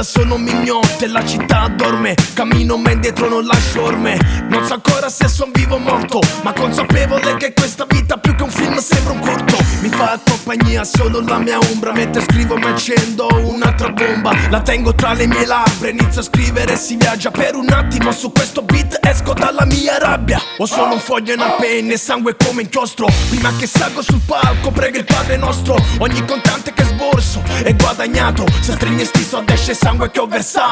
strada sono mignotte, la città dorme, cammino ma indietro non lascio orme. Non so ancora se son vivo o morto, ma consapevole che questa vita più che un film sembra un corto. Mi fa compagnia solo la mia ombra, mentre scrivo mi accendo un'altra bomba. La tengo tra le mie labbra, inizio a scrivere e si viaggia per un attimo. Su questo beat esco dalla mia rabbia. Ho solo un foglio e una penna e sangue come inchiostro. Prima che salgo sul palco prego il Padre Nostro. Ogni contante che sborso è guadagnato. Se stringe sti soldi esce sangue che ho versato.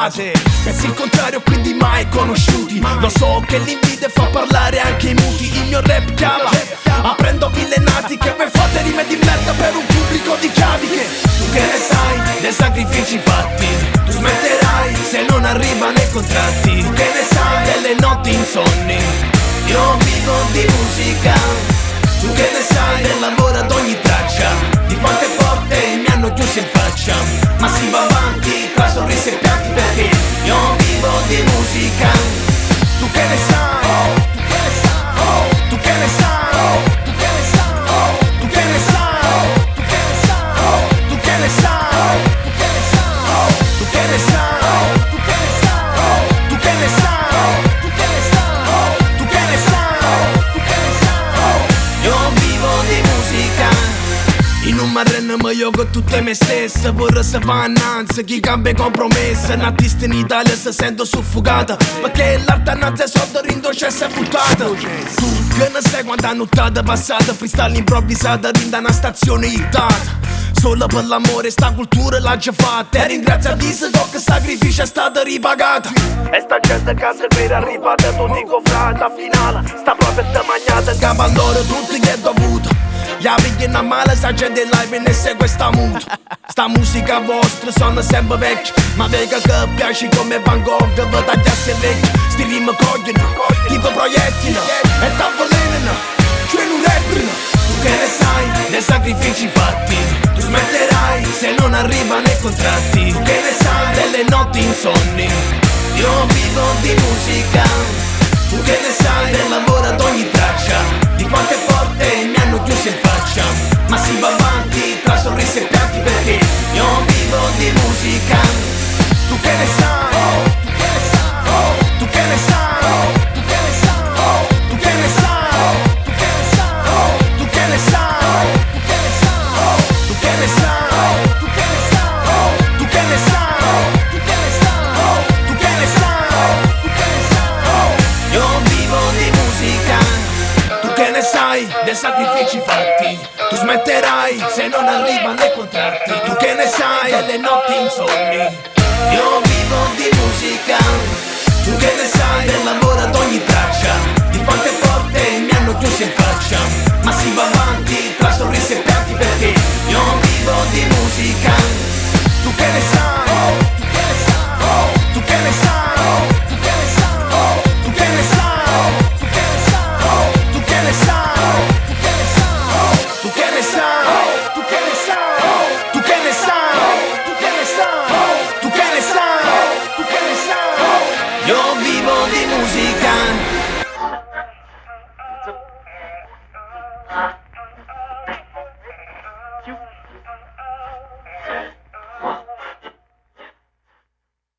Pensi il contrario quindi mai conosciuti. Lo so che l'invidia fa parlare anche i muti. Il mio rap cala, aprendo avvelenati che voi fate rime di merda per un pubblico di chiaviche. Tu che ne sai dei sacrifici fatti? Tu smetterai se non arrivano i contratti. Tu che ne sai delle notti insonni? Io vivo di musica. Tu che ne sai del lavoro ad ogni traccia? Di quante porte mi hanno chiuso in faccia? Ma si va avanti tra sorrisi e pianti perché io vivo di musica. Tu che ne sai? Tu che ne sai? Tu che ne sai? Tu che ne sai? Tu che ne sai? Tu che ne sai? Tu che ne sai? Tu che ne sai? Tu che ne sai? Tu che ne sai? Tu che ne sai? Tu che ne sai? Tu che ne sai? Tu che ne sai? Io vivo di musica. In un marrone mi io con tutte me stesse. Vorrei se va innanzi, chi cambia compromessa. Un artista in Italia si sento soffocata, perché l'alternanza è soldo rindo c'è si è buttata. Tu che ne sai quanta nottata passata, freestyle improvvisata, rinda una stazione hittata. Solo per l'amore sta cultura l'ha già fatta. E ringrazia a Dio che sacrificio è stato ripagato. E sta gente canta per arrivare, tu dico frata finale. Sta proprio da magnata, capo allora tutti che è dovuto. Gli amici in male, sta gente live e ne segue sta mood. Sta musica vostra sono sempre vecchi, ma vega che piaci come Van Gogh, vă tagliasse vecchi. Sti rime cogliono, tipo proiettili, e t'avvelenano, cioè non rettino. Tu che ne sai dei sacrifici fatti? Tu smetterai se non arrivano i contratti. Tu che ne sai delle notti insonni? Io vivo di musica. Tu che ne sai del lavoro ad ogni traccia? Di quante porte mi hanno chiuso in faccia? Ma si va avanti tra sorrisi e pianti perché io vivo di musica. Tu che ne sai? Tu che ne sai? Tu che ne sai? Tu che ne sai? Tu che ne sai? Tu che ne sai? Tu che ne sai? Tu che ne sai? Tu che ne sai? Tu che ne sai? Tu che ne sai? Tu che ne sai? Tu che ne sai? Io vivo di musica. Tu che ne sai dei sacrifici fatti? Tu smetterai se non arrivano i contratti. Tu che ne sai delle notti insonni? Io vivo di musica.